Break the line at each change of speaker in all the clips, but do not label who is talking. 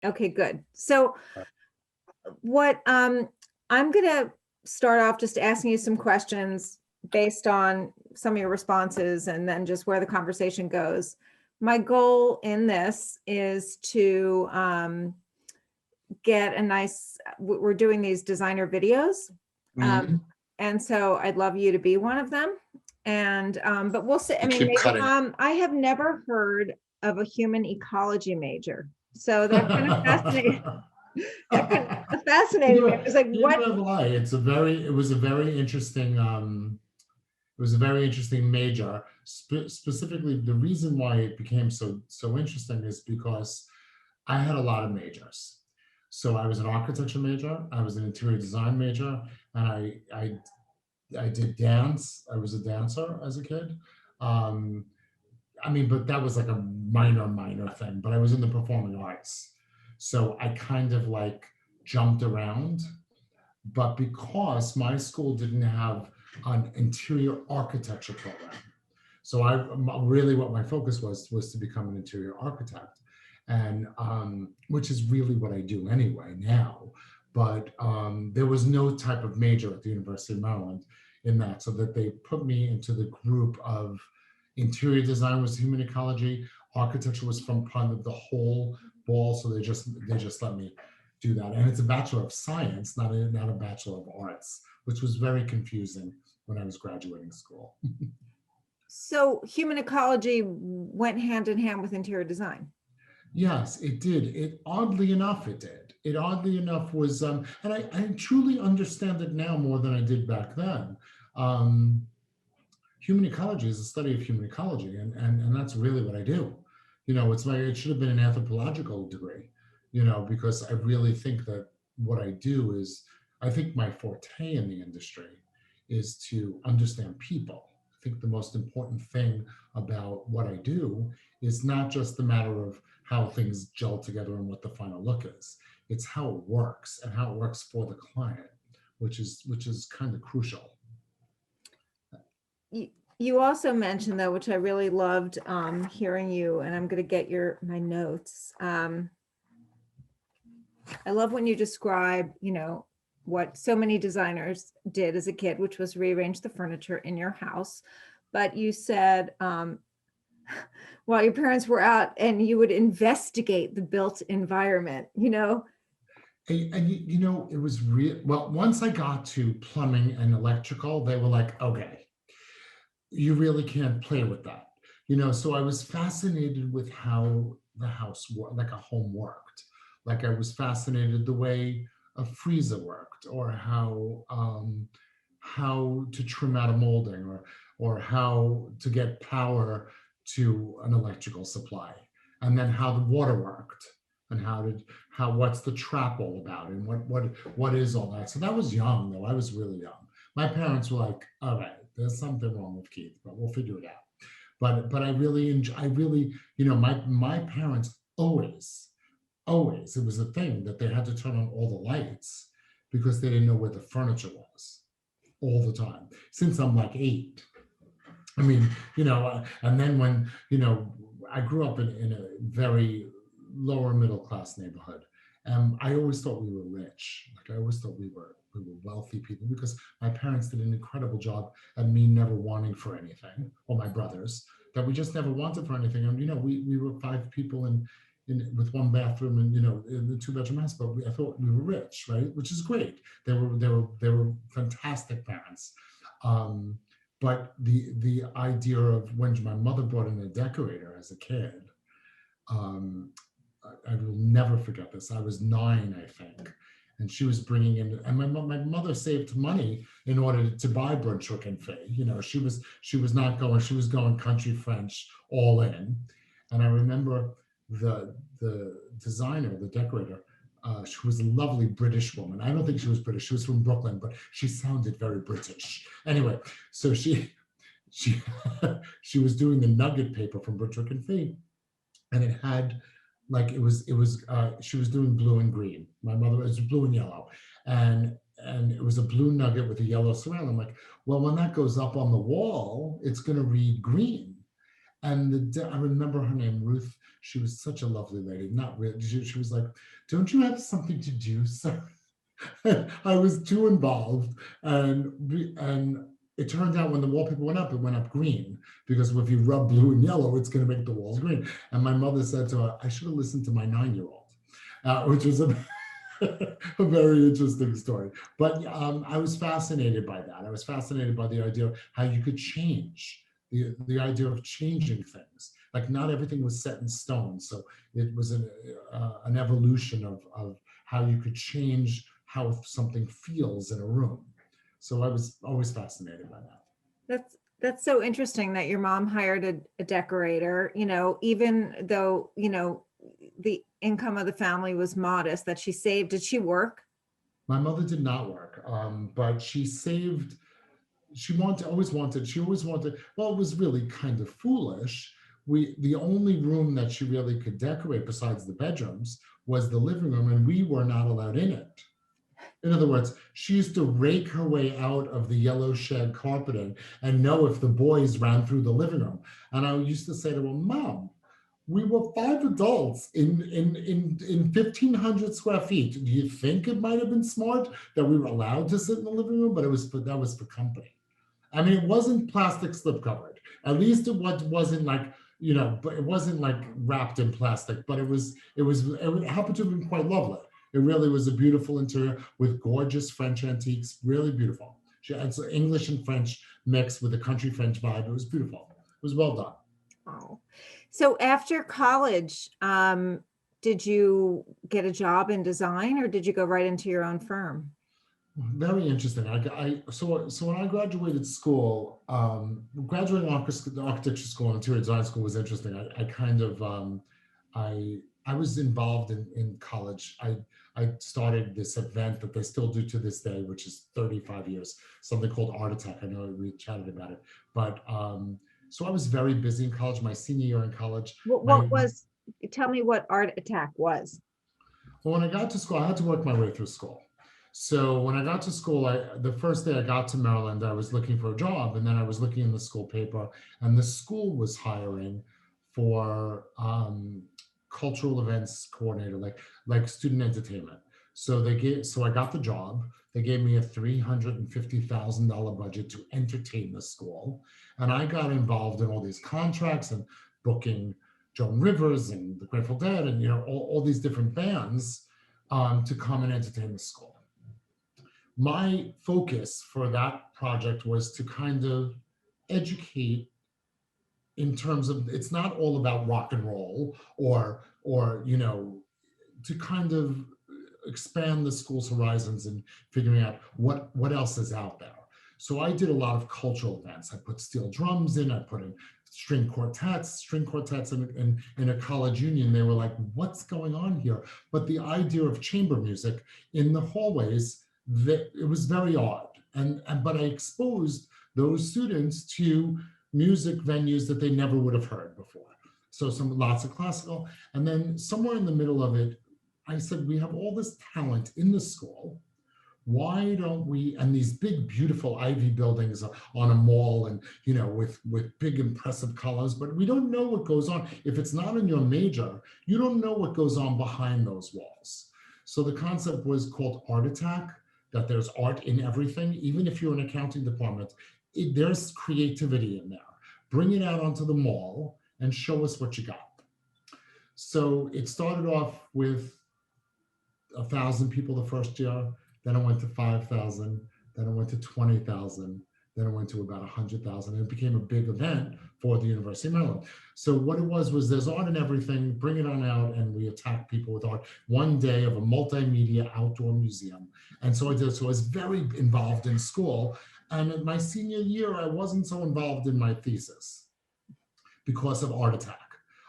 Okay, good. So what I'm gonna start off just asking you some questions based on some of your responses and then just where the conversation goes. My goal in this is to get a nice, we're doing these designer videos.
Mhm.
And so I'd love you to be one of them. And but we'll see. I
You
mean,
keep
maybe
cutting.
I have never heard of a human ecology major. So that kind of fascinating. That kind of fascinated me. I was like, what?
Neither have I. It was a very interesting, it was a very interesting major. Specifically, the reason why it became so interesting is because I had a lot of majors. So I was an architecture major, I was an interior design major, and I did dance. I was a dancer as a kid. Um, I mean, but that was like a minor thing. But I was in the performing arts, so I kind of like jumped around. But because my school didn't have an interior architecture program, so I really what my focus was to become an interior architect, and which is really what I do anyway now. But there was no type of major at the University of Maryland in that, so that they put me into the group of interior design was human ecology, architecture was from part of the whole ball. So they just let me do that, and it's a bachelor of science, not a bachelor of arts, which was very confusing when I was graduating school.
So human ecology went hand in hand with interior design.
Yes, it did. It oddly enough, it did. It oddly enough was, and I truly understand it now more than I did back then. Um, Human ecology is a study of human ecology, and that's really what I do. It should have been an anthropological degree, because I really think that what I do is, I think my forte in the industry is to understand people. I think the most important thing about what I do is not just the matter of how things gel together and what the final look is. It's how it works and how it works for the client, which is kind of crucial.
You also mentioned though, which I really loved hearing you, and I'm going to get my notes. I love when you describe, what so many designers did as a kid, which was rearrange the furniture in your house. But you said while your parents were out and you would investigate the built environment.
And it was real. Well, once I got to plumbing and electrical, they were like, okay, you really can't play with that. So I was fascinated with how the house worked, like a home worked. Like I was fascinated the way a freezer worked, or how to trim out a molding, or how to get power to an electrical supply, and then how the water worked, and what's the trap all about, and what is all that. So that was young, though. I was really young. My parents were like, all right, there's something wrong with Keith, but we'll figure it out. But my parents always, it was a thing that they had to turn on all the lights because they didn't know where the furniture was all the time since I'm like 8. I mean, and then when, I grew up in a very lower middle class neighborhood. And I always thought we were rich. Like I always thought we were wealthy people because my parents did an incredible job at me never wanting for anything, or my brothers, that we just never wanted for anything. And we were 5 people with one bathroom, and in the 2-bedroom house, but I thought we were rich, right? Which is great. They were fantastic parents. Um, but the idea of when my mother brought in a decorator as a kid, um, I will never forget this. I was 9, I think, and she was bringing in, and my mother saved money in order to buy Brunswick and Fay. She was not going. She was going country French all in, and I remember the designer, the decorator. She was a lovely British woman. I don't think she was British. She was from Brooklyn, but she sounded very British. Anyway, so she she was doing the nugget paper from Brunswick and Fay, and it had, like, she was doing blue and green. My mother was blue and yellow, and it was a blue nugget with a yellow surround. I'm like, well, when that goes up on the wall, it's going to read green. And I remember her name, Ruth. She was such a lovely lady. Not really. She was like, "Don't you have something to do, sir?" I was too involved, and it turned out when the wallpaper went up, it went up green because if you rub blue and yellow, it's going to make the walls green. And my mother said to her, "I should have listened to my 9-year-old," which was a, a very interesting story. But I was fascinated by that. I was fascinated by the idea of how you could change. The idea of changing things, like not everything was set in stone. So it was an evolution of how you could change how something feels in a room. So I was always fascinated by that.
That's so interesting that your mom hired a decorator, even though, the income of the family was modest, that she saved. Did she work?
My mother did not work, but she saved. She always wanted. Well, it was really kind of foolish. The only room that she really could decorate besides the bedrooms was the living room, and we were not allowed in it. In other words, she used to rake her way out of the yellow shed carpeting and know if the boys ran through the living room. And I used to say to her, "Mom, we were 5 adults in 1,500 square feet. Do you think it might have been smart that we were allowed to sit in the living room?" But that was for company. I mean, it wasn't plastic slip covered. At least wasn't like, but it wasn't like wrapped in plastic. But it happened to have been quite lovely. It really was a beautiful interior with gorgeous French antiques, really beautiful. She had some English and French mixed with a country French vibe. It was beautiful. It was well done.
Oh, so after college, did you get a job in design or did you go right into your own firm?
Very interesting. So when I graduated school, graduating architecture school and interior design school was interesting. I kind of I was involved in college. I started this event that they still do to this day, which is 35 years, something called Art Attack. I know we chatted about it, but so I was very busy in college. My senior year in college,
Tell me what Art Attack was.
well, when I got to school, I had to work my way through school. So when I got to school, the first day I got to Maryland, I was looking for a job, and then I was looking in the school paper, and the school was hiring for cultural events coordinator, like student entertainment. So I got the job. They gave me a $350,000 budget to entertain the school, and I got involved in all these contracts and booking Joan Rivers and the Grateful Dead, and all these different bands to come and entertain the school. My focus for that project was to kind of educate in terms of, it's not all about rock and roll or to kind of expand the school's horizons and figuring out what else is out there. So I did a lot of cultural events. I put steel drums in, I put in string quartets in a college union. They were like, "What's going on here?" But the idea of chamber music in the hallways, it was very odd. But I exposed those students to music venues that they never would have heard before. So lots of classical. And then somewhere in the middle of it, I said, we have all this talent in the school. Why don't we, and these big, beautiful Ivy buildings on a mall and, with big, impressive colors, but we don't know what goes on. If it's not in your major, you don't know what goes on behind those walls. So the concept was called Art Attack, that there's art in everything. Even if you're an accounting department, there's creativity in there. Bring it out onto the mall and show us what you got. So it started off with 1,000 people the first year. Then it went to 5,000. Then it went to 20,000. Then it went to about 100,000. And it became a big event for the University of Maryland. So what it was there's art in everything. Bring it on out, and we attack people with art. One day of a multimedia outdoor museum. And so I did. So I was very involved in school. And in my senior year, I wasn't so involved in my thesis because of Art Attack.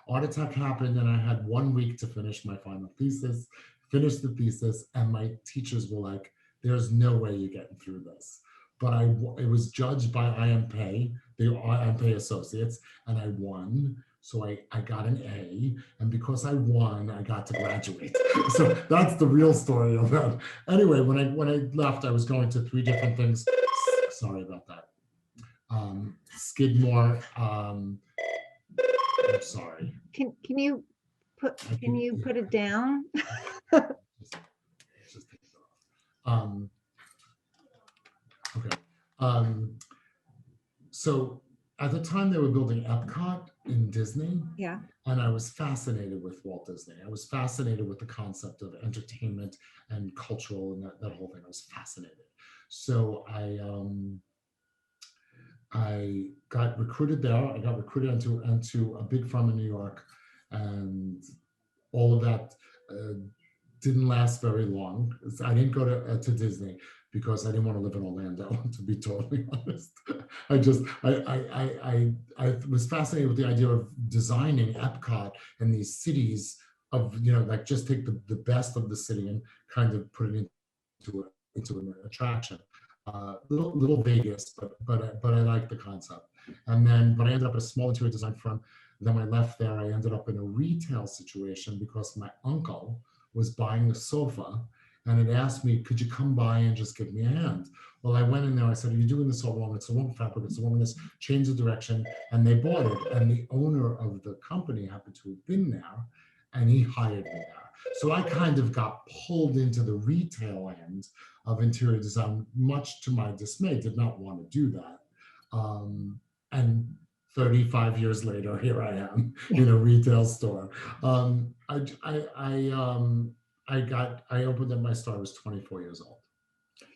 Art Attack happened, and I had 1 week to finish my final thesis. Finished the thesis, and my teachers were like, "There's no way you're getting through this." But it was judged by IMPay, the IMPay Associates, and I won. So I got an A, and because I won, I got to graduate. So that's the real story of that. Anyway, when I left, I was going to 3 different things. Sorry about that. Skidmore. I'm sorry.
Can you
I
can you
yeah,
put it down?
just, just take it off. Okay. Um, so at the time they were building Epcot in Disney,
Yeah.
and I was fascinated with Walt Disney. I was fascinated with the concept of entertainment and cultural and that whole thing. I was fascinated. So I got recruited there. I got recruited into a big firm in New York, and all of that uh, didn't last very long. I didn't go to Disney because I didn't want to live in Orlando. To be totally honest, I just I was fascinated with the idea of designing Epcot and these cities of like just take the best of the city and kind of put it into an attraction. Little Vegas, but I like the concept. And then, but I ended up at a small interior design firm. Then when I left there, I ended up in a retail situation because my uncle was buying a sofa and it asked me, could you come by and just give me a hand? Well, I went in there, I said, are you doing this all wrong? It's the wrong fabric, it's the wrong this, change the direction. And they bought it. And the owner of the company happened to have been there and he hired me there. So I kind of got pulled into the retail end of interior design, much to my dismay, did not want to do that. And 35 years later, here I am in a retail store. I opened up my store. I was 24 years old.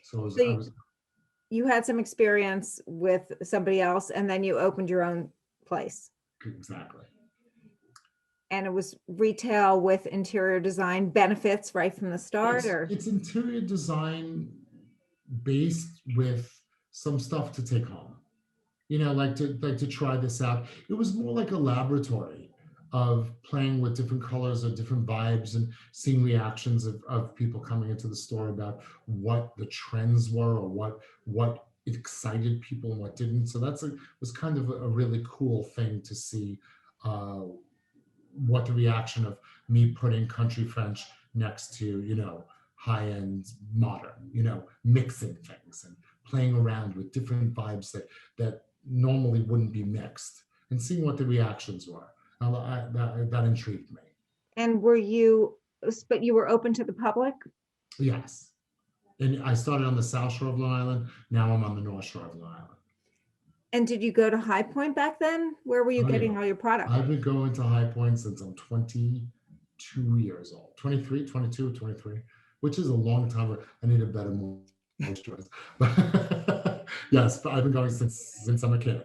So
So
I was
you had some experience with somebody else and then you opened your own place.
exactly.
And it was retail with interior design benefits right from the start, or?
It's interior design based with some stuff to take home. Like to try this out. It was more like a laboratory of playing with different colors or different vibes and seeing reactions of people coming into the store about what the trends were or what excited people and what didn't. So was kind of a really cool thing to see uh, what the reaction of me putting country French next to, high-end modern, mixing things and playing around with different vibes that normally wouldn't be mixed and seeing what the reactions were. That intrigued me.
And but you were open to the public?
Yes. And I started on the South Shore of Long Island. Now I'm on the North Shore of Long Island.
And did you go to High Point back then? Where were you
Oh, yeah.
getting all your product?
I've been going to High Point since I'm 22 years old, 23, 22, 23, which is a long time. I need a better moisturizer. But yes, but I've been going since I'm a kid.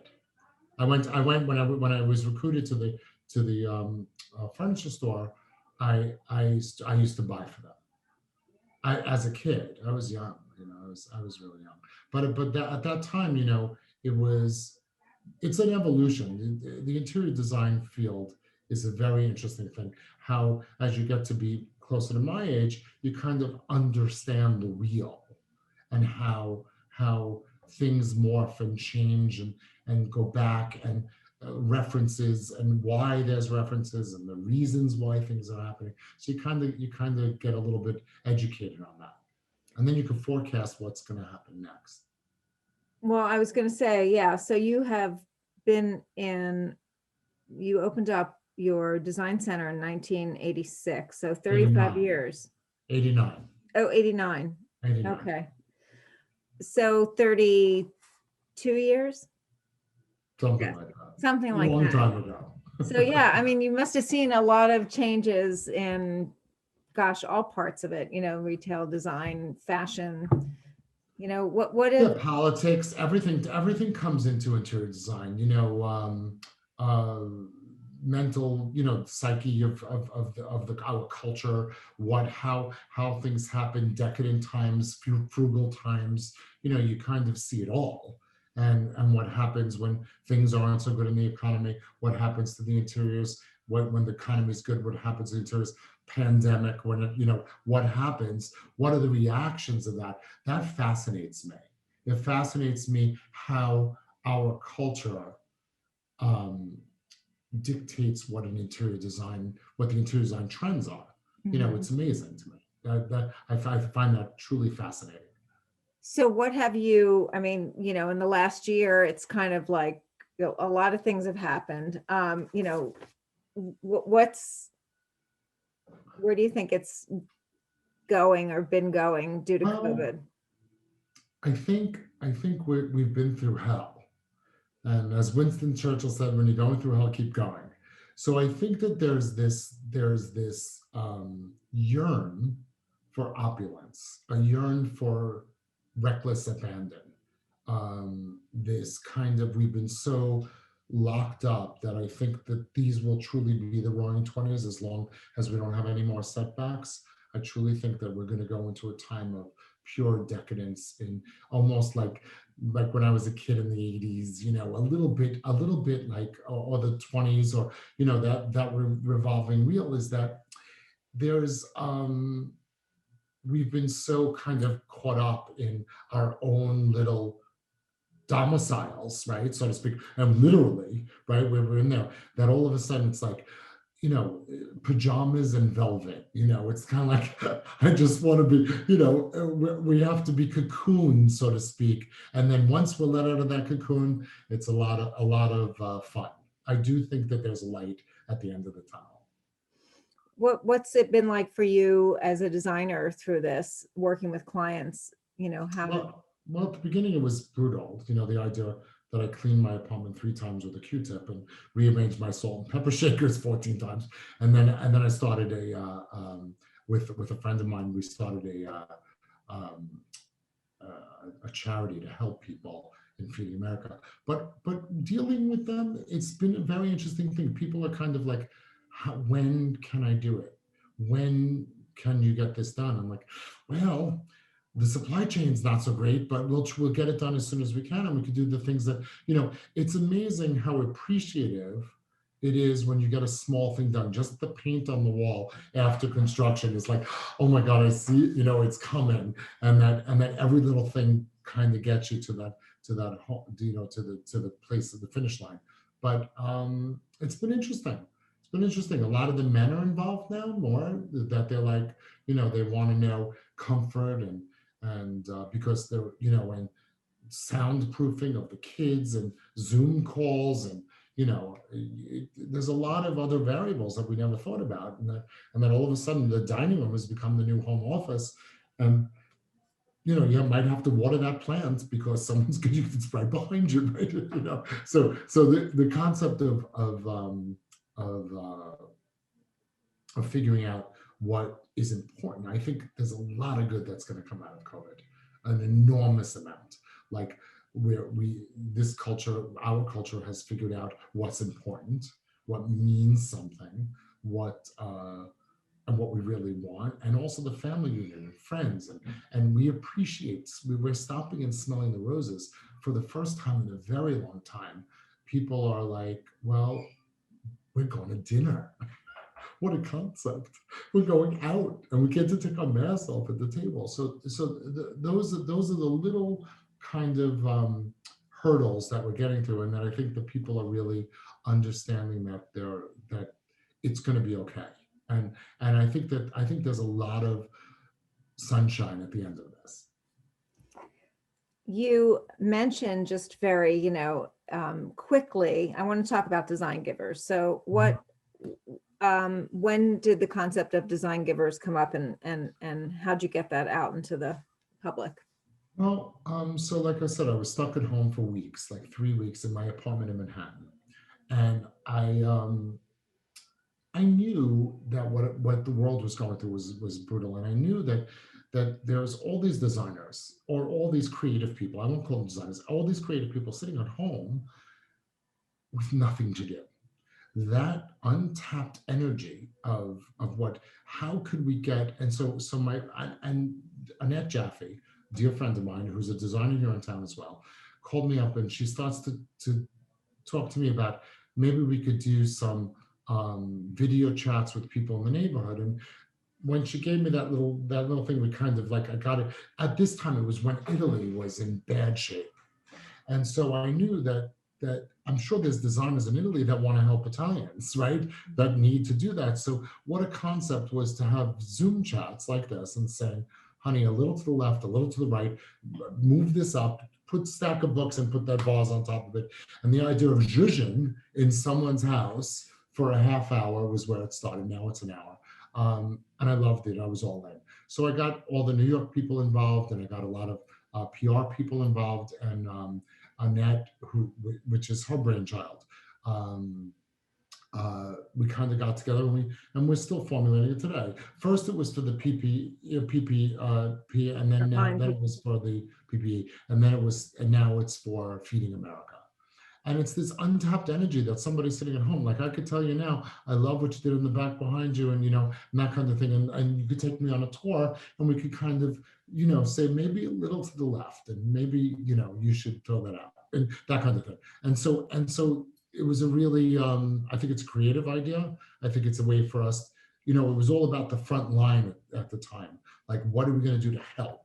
I went when I was recruited to the furniture store. I used to buy for them. As a kid, I was young. I was really young. At that time, it was it's an evolution. The interior design field is a very interesting thing. How, as you get to be closer to my age, you kind of understand the wheel and how things morph and change and go back and references and why there's references and the reasons why things are happening. So you kind of get a little bit educated on that, and then you can forecast what's going to happen next.
Well, I was going to say, yeah. So you opened up your design center in 1986. So 35
89.
years.
89.
Oh, 89.
89.
Okay. So 32 years?
Something
Yeah.
like that.
Something
A
like
long
that.
time ago.
So yeah, I mean, you must have seen a lot of changes in, gosh, all parts of it, retail, design, fashion, what
Yeah,
if,
politics, everything comes into interior design. Uh, mental, psyche of our culture, how things happen, decadent times, frugal times. You kind of see it all, and what happens when things aren't so good in the economy. What happens to the interiors when the economy is good? What happens to the interiors? Pandemic, what happens? What are the reactions of that? That fascinates me. It fascinates me how our culture um, dictates what the interior design trends are. It's amazing to me. I find that truly fascinating.
so what have I mean, in the last year, it's kind of like a lot of things have happened. What's where do you think it's going or been going due to
Well,
COVID?
I think we've been through hell. And as Winston Churchill said, when you're going through hell, keep going. So I think that there's this yearn for opulence, a yearn for reckless abandon. This kind of we've been so locked up that I think that these will truly be the Roaring Twenties as long as we don't have any more setbacks. I truly think that we're going to go into a time of pure decadence in almost like when I was a kid in the 80s, a little bit like or the 20s or that revolving wheel is that there's we've been so kind of caught up in our own little domiciles, right, so to speak, and literally, right, where we're in there, that all of a sudden it's like, pajamas and velvet. It's kind of like I just want to be, we have to be cocooned, so to speak. And then once we're let out of that cocoon, it's a lot of fun. I do think that there's a light at the end of the tunnel.
What's it been like for you as a designer through this, working with clients? How did,
Well, at the beginning it was brutal. The idea that I cleaned my apartment 3 times with a Q-tip and rearranged my salt and pepper shakers 14 times, and then I started with a friend of mine. We started a charity to help people in Feeding America. But dealing with them, it's been a very interesting thing. People are kind of like, when can I do it? When can you get this done? I'm like, well, the supply chain's not so great, but we'll get it done as soon as we can, and we can do the things that It's amazing how appreciative it is when you get a small thing done. Just the paint on the wall after construction is like, oh my God, I see, it's coming, and that every little thing kind of gets you to that home, to the place of the finish line. But it's been interesting. It's been interesting. A lot of the men are involved now more, that they're like, they want to know comfort and because they're and soundproofing of the kids and Zoom calls and there's a lot of other variables that we never thought about, and that all of a sudden the dining room has become the new home office, and you might have to water that plant because it's right behind you, right? So the concept of figuring out what is important. I think there's a lot of good that's going to come out of COVID, an enormous amount. Like where this culture, our culture has figured out what's important, what means something, and what we really want, and also the family unit and friends, and we appreciate. We're stopping and smelling the roses for the first time in a very long time. People are like, well, we're going to dinner. What a concept. We're going out and we get to take our masks off at the table. So those are the little kind of hurdles that we're getting through, and that I think the people are really understanding that it's going to be okay. And I think there's a lot of sunshine at the end of this.
you mentioned just very, quickly, I want to talk about design givers. So when did the concept of design givers come up, and how'd you get that out into the public?
Well, so like I said, I was stuck at home for weeks, like 3 weeks in my apartment in Manhattan. And I knew that what the world was going through was brutal. And I knew that there's all these designers or all these creative people, I won't call them designers, all these creative people sitting at home with nothing to do. That untapped energy of how could we get, and so and Annette Jaffe, dear friend of mine who's a designer here in town as well, called me up, and she starts to talk to me about maybe we could do some video chats with people in the neighborhood. And when she gave me that little thing, we kind of like, I got it. At this time, it was when Italy was in bad shape, and so I knew that I'm sure there's designers in Italy that want to help Italians, right? That need to do that. So what a concept was to have Zoom chats like this and saying, honey, a little to the left, a little to the right, move this up, put stack of books and put that vase on top of it. And the idea of zhuzhing in someone's house for a half hour was where it started. Now it's an hour. And I loved it. I was all in. So I got all the New York people involved, and I got a lot of PR people involved, and Annette, which is her brainchild. Um, we kind of got together, and we're still formulating it today. First, it was for the PPP, and then
Frontline
it was for the PPE, and now it's for Feeding America. And it's this untapped energy that somebody's sitting at home. Like I could tell you now, I love what you did in the back behind you, and and that kind of thing. And you could take me on a tour, and we could kind of, say maybe a little to the left, and maybe you should throw that out, and that kind of thing. And so it was a really, I think it's a creative idea. I think it's a way for us. It was all about the front line at the time. Like, what are we going to do to help?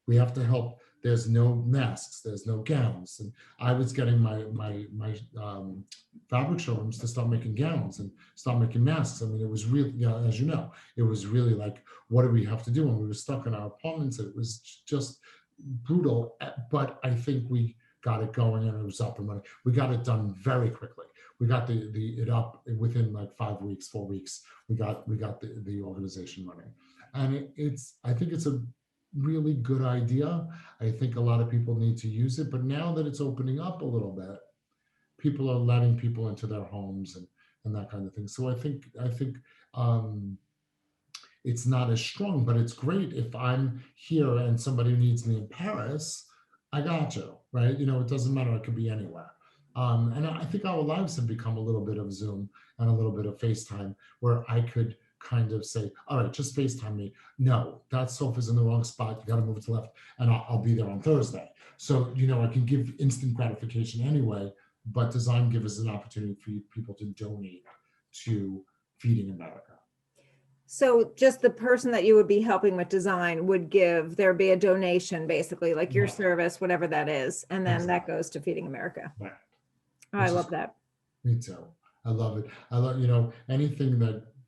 We have to help. There's no masks. There's no gowns, and I was getting my fabric showrooms to start making gowns and start making masks. I mean, it was really, as you know, it was really like, what do we have to do? And we were stuck in our apartments. It was just brutal, but I think we got it going, and it was up and running. We got it done very quickly. We got it up within like 5 weeks, 4 weeks. We got the organization running, and I think it's a really good idea. I think a lot of people need to use it, but now that it's opening up a little bit, people are letting people into their homes, and that kind of thing. So I think um, it's not as strong, but it's great if I'm here and somebody needs me in Paris, I got you, right? It doesn't matter. It could be anywhere. And I think our lives have become a little bit of Zoom and a little bit of FaceTime, where I could kind of say, all right, just FaceTime me. No, that sofa's in the wrong spot. You got to move it to the left, and I'll be there on Thursday. So, I can give instant gratification anyway, but design give us an opportunity for people to donate to Feeding America.
So just the person that you would be helping with design would give, there'd be a donation, basically, like your
Right.
service, whatever that is, and then that
Exactly.
goes to Feeding America.
Right.
Oh, I
Which is
love that.
Me too. I love it. I love, anything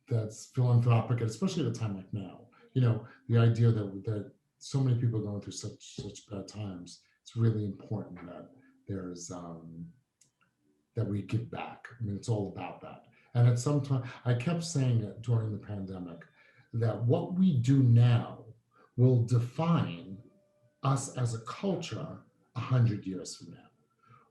that's philanthropic, and especially at a time like now. The idea that so many people are going through such bad times. It's really important that there's that we give back. I mean, it's all about that. And at some time, I kept saying it during the pandemic, that what we do now will define us as a culture 100 years from now.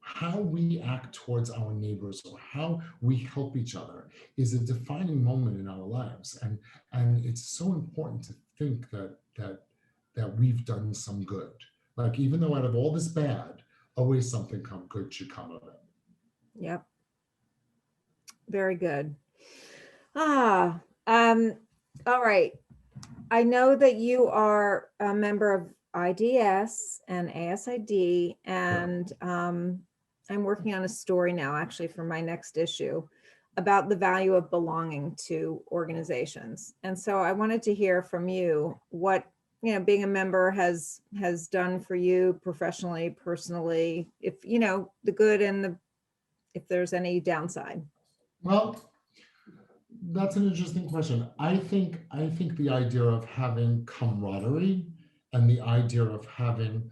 How we act towards our neighbors, or how we help each other, is a defining moment in our lives, and it's so important to think that we've done some good. Like, even though out of all this bad, always something good should come of it.
Yep. Very good. Ah, um, all right. I know that you are a member of IDS and ASID, and I'm working on a story now, actually, for my next issue about the value of belonging to organizations. And so I wanted to hear from you what, being a member has done for you professionally, personally, if, the good and if there's any downside.
Well, that's an interesting question. I think the idea of having camaraderie, and the idea of having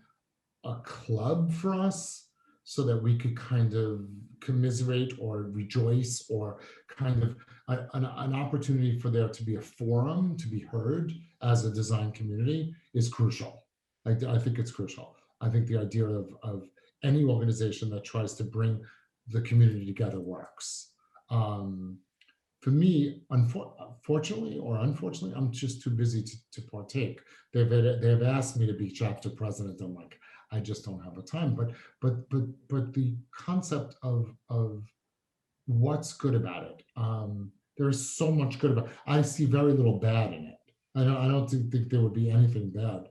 a club for us, so that we could kind of commiserate or rejoice, or kind of an opportunity for there to be a forum to be heard as a design community, is crucial. I think it's crucial. I think the idea of any organization that tries to bring the community together works. For me, fortunately or unfortunately, I'm just too busy to partake. They've asked me to be chapter president. I'm like, I just don't have the time. But the concept of what's good about it. There's so much good about it. I see very little bad in it. I don't think there would be anything bad.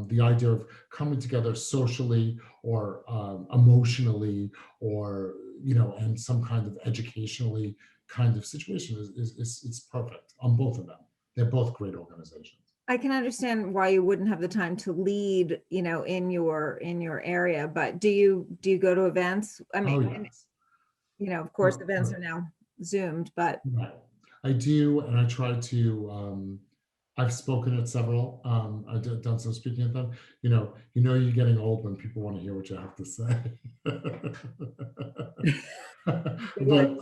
The idea of coming together socially, or emotionally, or and some kind of educationally kind of situation is perfect on both of them. They're both great organizations.
I can understand why you wouldn't have the time to lead, in your area, but do you go to events? I
Oh,
mean,
yes.
of course,
Well,
events are now Zoomed, but
right. I do, and I try to. I've spoken at several. Done some speaking at them. You're getting old when people want to hear what you have to say.
like,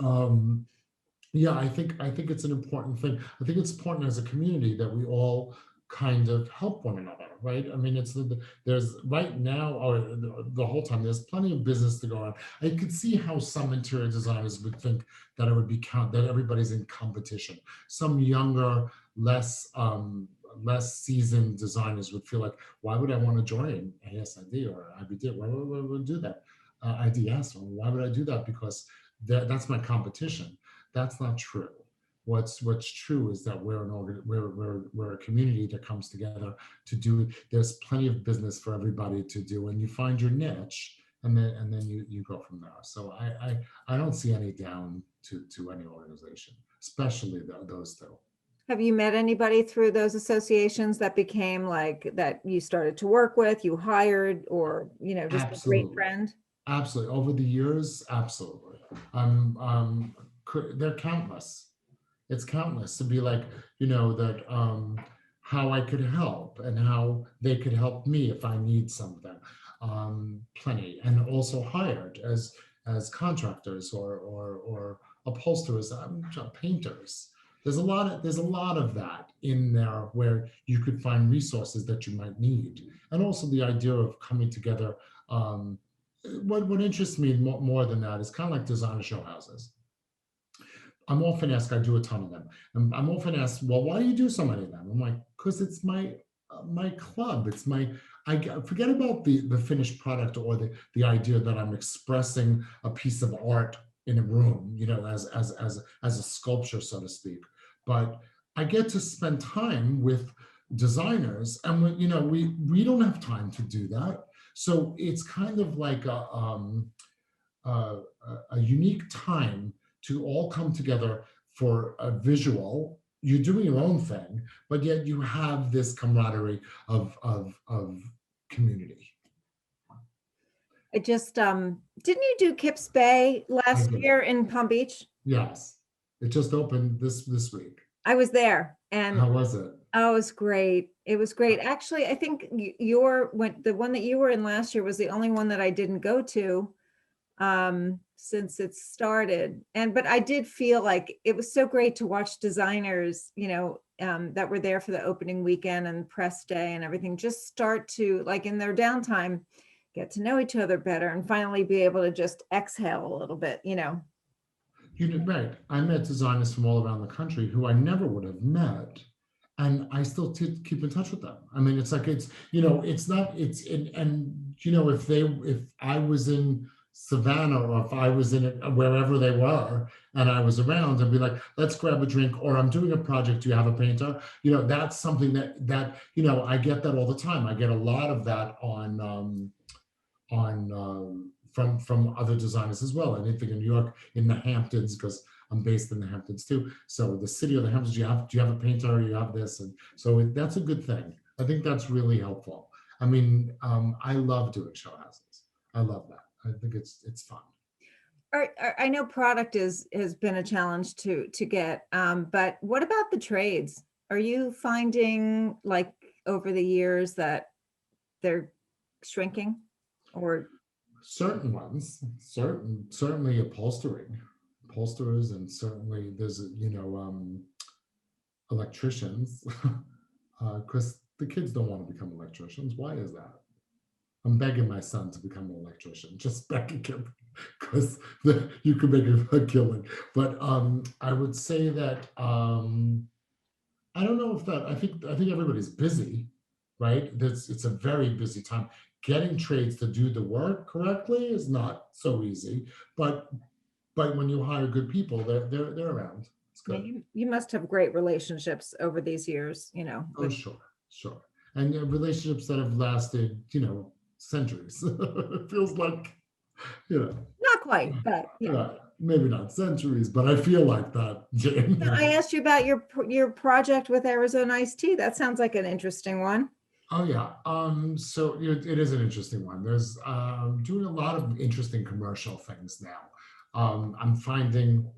But Yeah, I think it's an important thing. I think it's important as a community that we all kind of help one another, right? I mean, there's right now or the whole time there's plenty of business to go on. I could see how some interior designers would think that it would be count that everybody's in competition. Some younger, less seasoned designers would feel like, why would I want to join ASID or IBD? Why would I do that? IDS, or why would I do that? Because that's my competition. That's not true. What's true is that we're a community that comes together to do. There's plenty of business for everybody to do, and you find your niche, and then you go from there. So I don't see any down to any organization, especially those two.
Have you met anybody through those associations that became like that you started to work with, you hired, or, just a great
Absolutely.
friend?
Absolutely. Over the years, absolutely. They're countless. It's countless to be like, that how I could help and how they could help me if I need something. Plenty. And also hired as contractors or upholsterers, painters. There's a lot of that in there where you could find resources that you might need. And also the idea of coming together. What interests me more than that is kind of like designer show houses. I'm often asked, I do a ton of them. And I'm often asked, well, why do you do so many of them? I'm like, because it's my club. It's forget about the finished product or the idea that I'm expressing a piece of art in a room, as a sculpture, so to speak. But I get to spend time with designers, and we don't have time to do that. So it's kind of like a unique time to all come together for a visual. You're doing your own thing, but yet you have this camaraderie of community.
I just, didn't you do Kips Bay
I
last
did.
year in Palm Beach?
Yes. It just opened this week.
I was there and
How was it?
oh, it was great. It was great. Actually, I think the one that you were in last year was the only one that I didn't go to since it started. But I did feel like it was so great to watch designers, that were there for the opening weekend and press day and everything, just start to, like, in their downtime, get to know each other better and finally be able to just exhale a little bit.
You did right. I met designers from all around the country who I never would have met, and I still keep in touch with them. I mean, it's like it's not it's and if I was in Savannah or if I was in wherever they were and I was around, I'd be like, let's grab a drink, or I'm doing a project. Do you have a painter? That's something that I get that all the time. I get a lot of that from other designers as well. Anything in New York, in the Hamptons, because I'm based in the Hamptons too. So the city of the Hamptons, do you have a painter? Or you have this, and so that's a good thing. I think that's really helpful. I mean, I love doing show houses. I love that. I think it's fun.
I know product has been a challenge to get, but what about the trades? Are you finding, like, over the years that they're shrinking, or
Certain ones, certainly upholsterers, and certainly there's electricians. Because the kids don't want to become electricians. Why is that? I'm begging my son to become an electrician, just begging him, because you can make a killing. But I would say that I don't know if that. I think everybody's busy, right? It's a very busy time. Getting trades to do the work correctly is not so easy, but when you hire good people, they're around. It's
yeah,
good.
you must have great relationships over these years,
Oh,
with
sure, sure. And relationships that have lasted, centuries. It feels like, you know,
not quite, but yeah.
maybe not centuries, but I feel like that, Jane.
I asked you about your project with Arizona Iced Tea. That sounds like an interesting one.
Oh yeah. So it is an interesting one. There's doing a lot of interesting commercial things now. I'm finding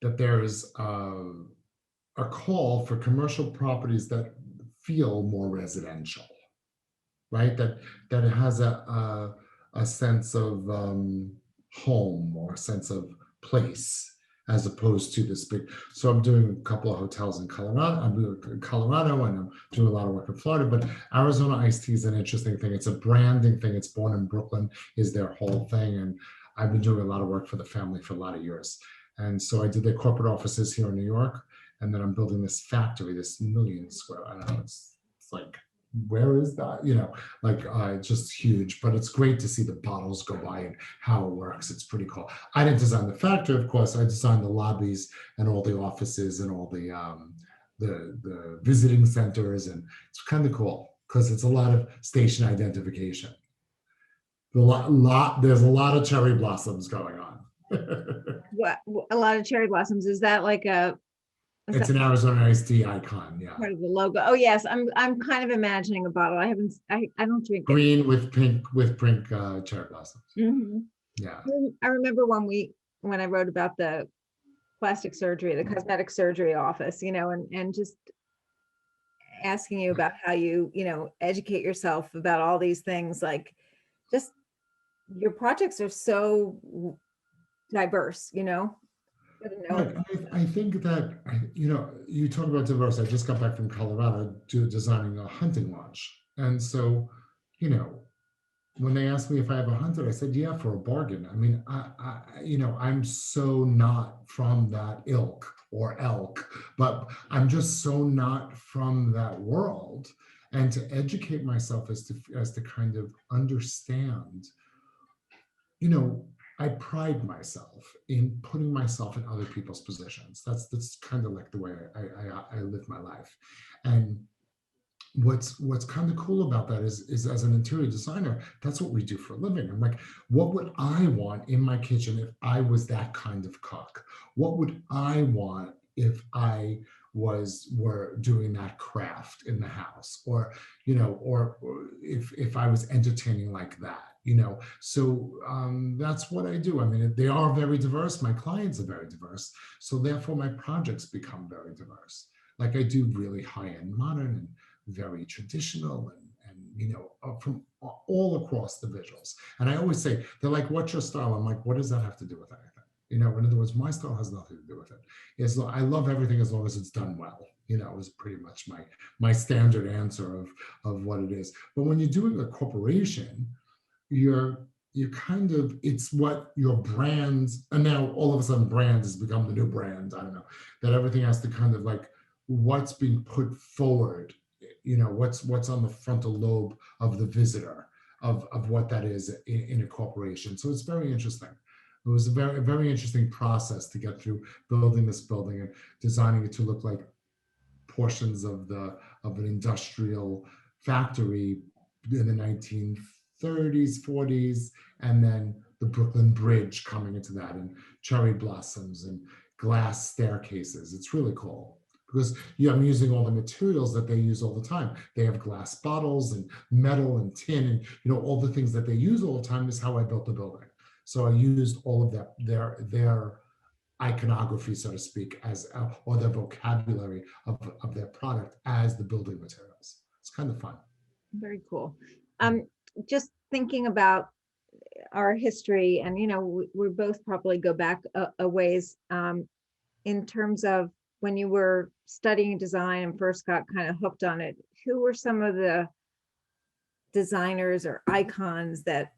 that there's a call for commercial properties that feel more residential, right? That it has a sense of home or a sense of place, as opposed to this big. So I'm doing a couple of hotels in Colorado. I'm doing in Colorado, and I'm doing a lot of work in Florida. But Arizona Iced Tea is an interesting thing. It's a branding thing. It's born in Brooklyn, is their whole thing, and I've been doing a lot of work for the family for a lot of years. And so I did their corporate offices here in New York, and then I'm building this factory, this million square. I don't know. It's like, where is that? Like just huge. But it's great to see the bottles go by and how it works. It's pretty cool. I didn't design the factory, of course. I designed the lobbies and all the offices and all the visiting centers, and it's kind of cool because it's a lot of station identification. There's a lot of cherry blossoms going on.
What, a lot of cherry blossoms, is that like is
It's
that
an Arizona Iced Tea icon, yeah.
part of the logo? Oh yes, I'm kind of imagining a bottle. I don't drink it.
Green with pink cherry blossoms.
Mhm.
Yeah.
I remember when I wrote about the plastic surgery, the cosmetic surgery office, and just asking you about how you educate yourself about all these things. Like, just your projects are so diverse, Good to know.
Right. I think that, you talk about diverse. I just got back from Colorado designing a hunting lodge. And so, when they asked me if I ever hunted, I said, yeah, for a bargain. I mean, I'm so not from that ilk or elk, but I'm just so not from that world. And to educate myself as to kind of understand, I pride myself in putting myself in other people's positions. That's kind of like the way I live my life. And what's kind of cool about that is as an interior designer, that's what we do for a living. I'm like, what would I want in my kitchen if I was that kind of cook? What would I want if I were doing that craft in the house, or or if I was entertaining like that? So that's what I do. I mean, they are very diverse. My clients are very diverse, so therefore my projects become very diverse. Like, I do really high-end modern and very traditional, and from all across the visuals. And I always say, they're like, what's your style? I'm like, what does that have to do with anything? In other words, my style has nothing to do with it. I love everything as long as it's done well. Is pretty much my standard answer of what it is. But when you're doing a corporation, you're kind of, it's what your brands, and now all of a sudden brands has become the new brand. I don't know, that everything has to kind of like, what's being put forward, what's on the frontal lobe of the visitor of what that is in a corporation. So it's very interesting. It was a very, very interesting process to get through building this building and designing it to look like portions of an industrial factory in the 1930s, 40s, and then the Brooklyn Bridge coming into that, and cherry blossoms and glass staircases. It's really cool because I'm using all the materials that they use all the time. They have glass bottles and metal and tin, and all the things that they use all the time is how I built the building. So I used all of that, their iconography, so to speak, or their vocabulary of their product as the building materials. It's kind of fun.
Very cool. Just thinking about our history, and we both probably go back a ways, in terms of when you were studying design and first got kind of hooked on it. Who were some of the designers or icons that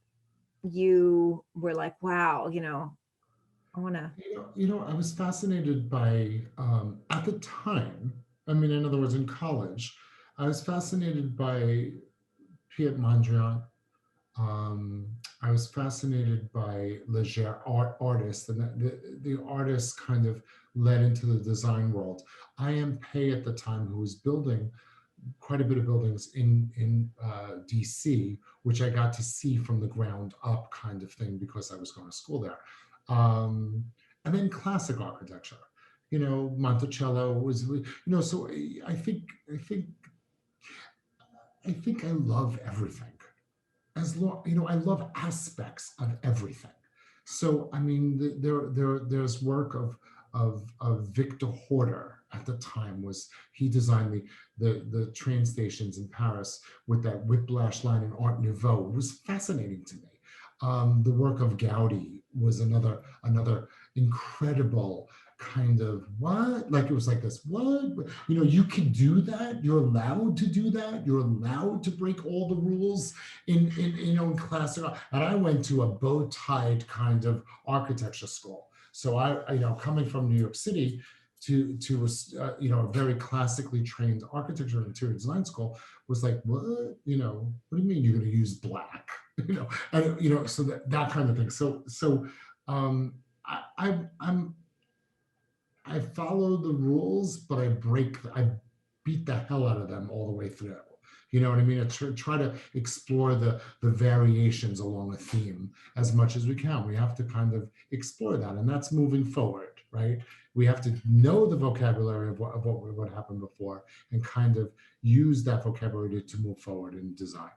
you were like, wow, I want to.
I was fascinated by, at the time, I mean, in other words, in college, I was fascinated by Piet Mondrian. I was fascinated by Leger artists, and the artists kind of led into the design world. I.M. Pei at the time, who was building quite a bit of buildings in DC, which I got to see from the ground up kind of thing because I was going to school there. And then classic architecture, Monticello was, so I think I love everything. As long, I love aspects of everything. So I mean, there's work of Victor Horder at the time. He designed the train stations in Paris with that whiplash line in Art Nouveau. It was fascinating to me. The work of Gaudi was another incredible kind of what, like it was like this, what, you know, you can do that, you're allowed to do that, you're allowed to break all the rules in you know, in class. And I went to a bow-tied kind of architecture school. So you know, coming from New York City to a you know, a very classically trained architecture and interior design school was like, what, you know, what do you mean you're going to use black? You know, and you know, so that kind of thing. So I'm I follow the rules, but I beat the hell out of them all the way through. You know what I mean? I try to explore the variations along a theme as much as we can. We have to kind of explore that, and that's moving forward, right? We have to know the vocabulary of what happened before, and kind of use that vocabulary to move forward in design.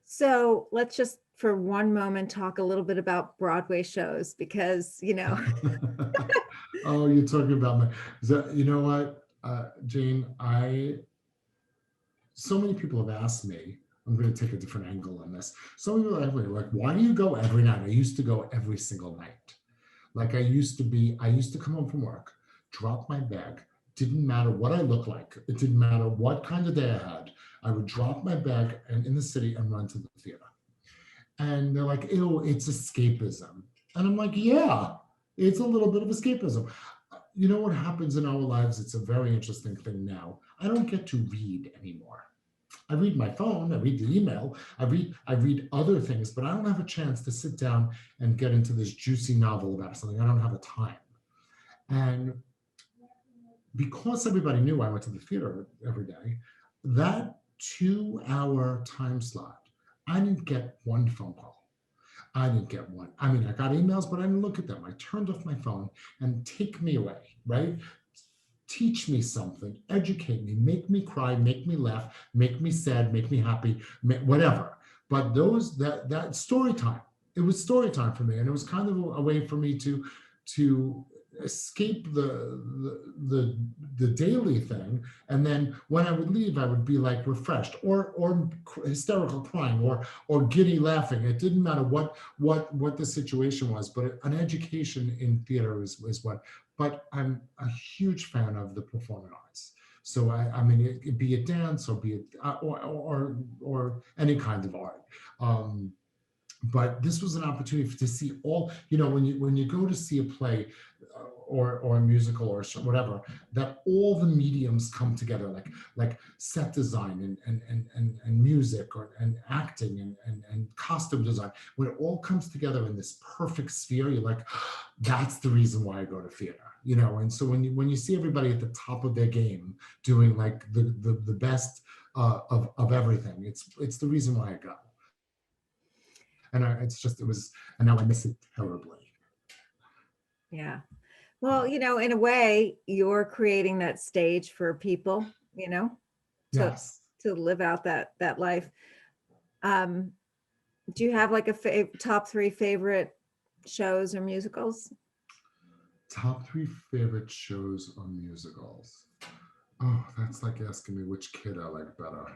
So let's just for one moment talk a little bit about Broadway shows because, you know,
Oh, you're talking about my, you know what, Jane, so many people have asked me, I'm going to take a different angle on this. So many people have asked me, like, why do you go every night? I used to go every single night. Like I used to come home from work, drop my bag. Didn't matter what I looked like. It didn't matter what kind of day I had. I would drop my bag and in the city and run to the theater. And they're like, ew, it's escapism. And I'm like, yeah, it's a little bit of escapism. You know what happens in our lives? It's a very interesting thing now. I don't get to read anymore. I read my phone, I read the email, I read other things, but I don't have a chance to sit down and get into this juicy novel about something. I don't have a time. And because everybody knew I went to the theater every day, that 2 hour time slot, I didn't get one phone call. I didn't get one. I mean, I got emails, but I didn't look at them. I turned off my phone and take me away, right? Teach me something, educate me, make me cry, make me laugh, make me sad, make me happy, whatever. But that story time, it was story time for me, and it was kind of a way for me to escape the daily thing. And then when I would leave, I would be like refreshed or hysterical crying or giddy laughing. It didn't matter what the situation was, but an education in theater is what. But I'm a huge fan of the performing arts. So I mean, be it dance or be it or any kind of art. But this was an opportunity to see all, you know, when you go to see a play or a musical or whatever, that all the mediums come together, like set design and music and acting and costume design. When it all comes together in this perfect sphere, you're like, that's the reason why I go to theater, you know. And so when you see everybody at the top of their game doing like the best of everything, it's the reason why I go. And it was, and now I miss it terribly.
yeah. Well, you know, in a way, you're creating that stage for people, you know, to
Yes.
to live out that life. Um, do you have like a top 3 favorite shows or musicals?
Top 3 favorite shows or musicals. Oh, that's like asking me which kid I like better.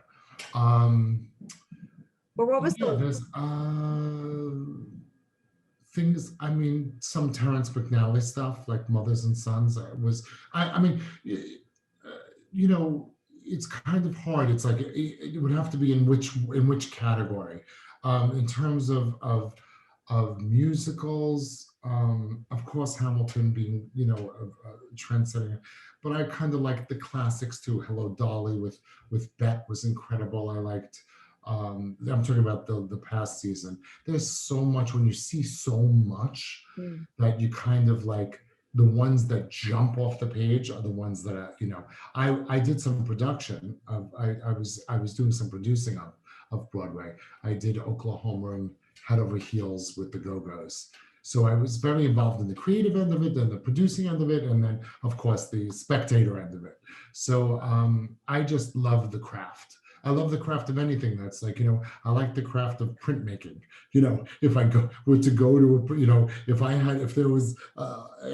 Or what was
Yeah,
the
there's things. I mean, some Terrence McNally stuff like Mothers and Sons was. I mean, you know, it's kind of hard. It's like it would have to be in which category. In terms of musicals, of course, Hamilton being, you know, a trendsetting, but I kind of like the classics too. Hello, Dolly with Bet was incredible. I liked. I'm talking about the past season. There's so much when you see so much
Mm.
that you kind of like the ones that jump off the page are the ones that you know. I did some production of I was doing some producing of Broadway. I did Oklahoma and Head Over Heels with the Go-Go's. So I was very involved in the creative end of it, and the producing end of it, and then of course the spectator end of it. So I just love the craft. I love the craft of anything that's like, you know, I like the craft of printmaking. You know, if I were to go to a, you know, if there was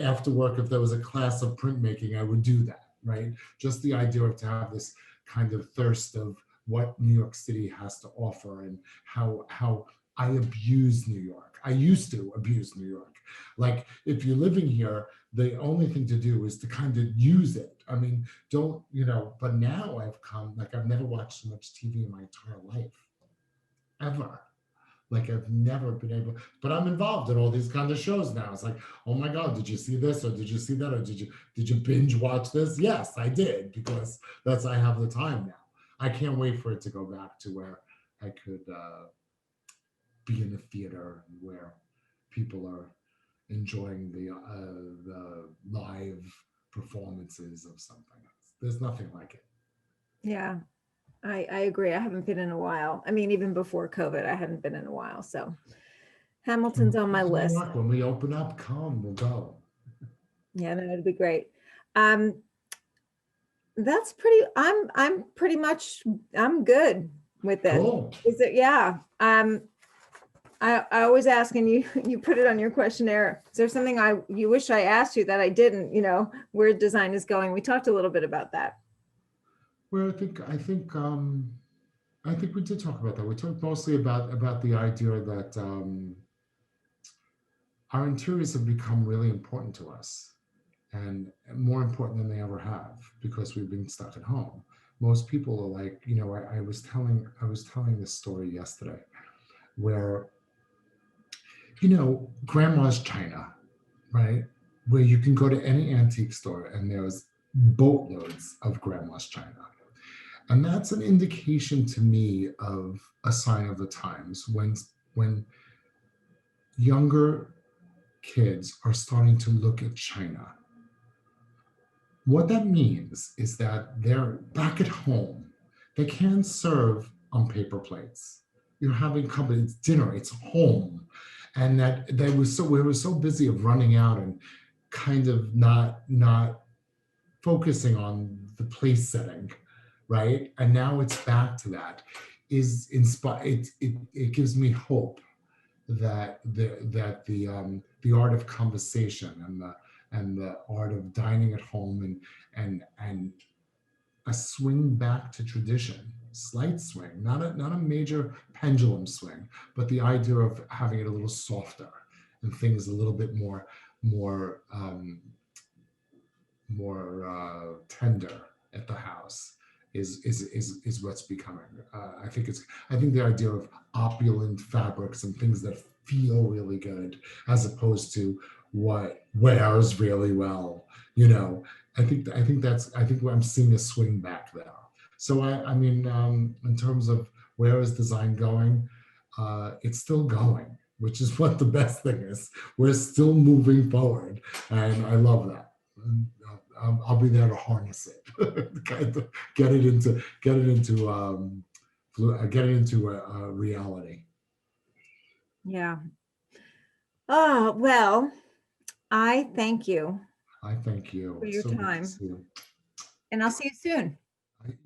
after work, if there was a class of printmaking, I would do that, right? Just the idea of to have this kind of thirst of what New York City has to offer and how I abuse New York. I used to abuse New York. Like if you're living here, the only thing to do is to kind of use it. I mean, don't, but now I've come, like I've never watched so much TV in my entire life, ever. Like I've never been able, but I'm involved in all these kind of shows now. It's like, oh my God, did you see this or did you see that or did you binge watch this? Yes, I did because I have the time now. I can't wait for it to go back to where I could be in the theater and where people are enjoying the live performances of something. There's nothing like it.
Yeah, I agree. I haven't been in a while. I mean, even before COVID, I hadn't been in a while. So Hamilton's on my
New
list.
York, when we open up, come, we'll go.
Yeah, no, it'd be great. That's pretty, I'm pretty much, I'm good with it.
Cool.
Is it? Yeah. I always ask, and you put it on your questionnaire. Is there something you wish I asked you that I didn't, where design is going? We talked a little bit about that.
Well, I think we did talk about that. We talked mostly about the idea that our interiors have become really important to us, and more important than they ever have because we've been stuck at home. Most people are like, I was telling this story yesterday, where grandma's china, right? Where you can go to any antique store and there's boatloads of grandma's china. And that's an indication to me of a sign of the times when younger kids are starting to look at China. What that means is that they're back at home. They can't serve on paper plates. You're having company, it's dinner, it's home. And that we were so busy of running out and kind of not focusing on the place setting, right? And now it's back to that. Is inspired. It gives me hope that the art of conversation and the art of dining at home and a swing back to tradition, slight swing, not a major pendulum swing, but the idea of having it a little softer and things a little bit more tender at the house is what's becoming. I think the idea of opulent fabrics and things that feel really good as opposed to what wears really well. I think I'm seeing a swing back there. So I mean, in terms of where is design going, it's still going, which is what the best thing is. We're still moving forward, and I love that. And, I'll be there to harness it, kind of get it into reality.
Yeah. Oh, well, I thank you
I thank you.
for
It's
your
so good to
time,
see you.
and I'll see you soon.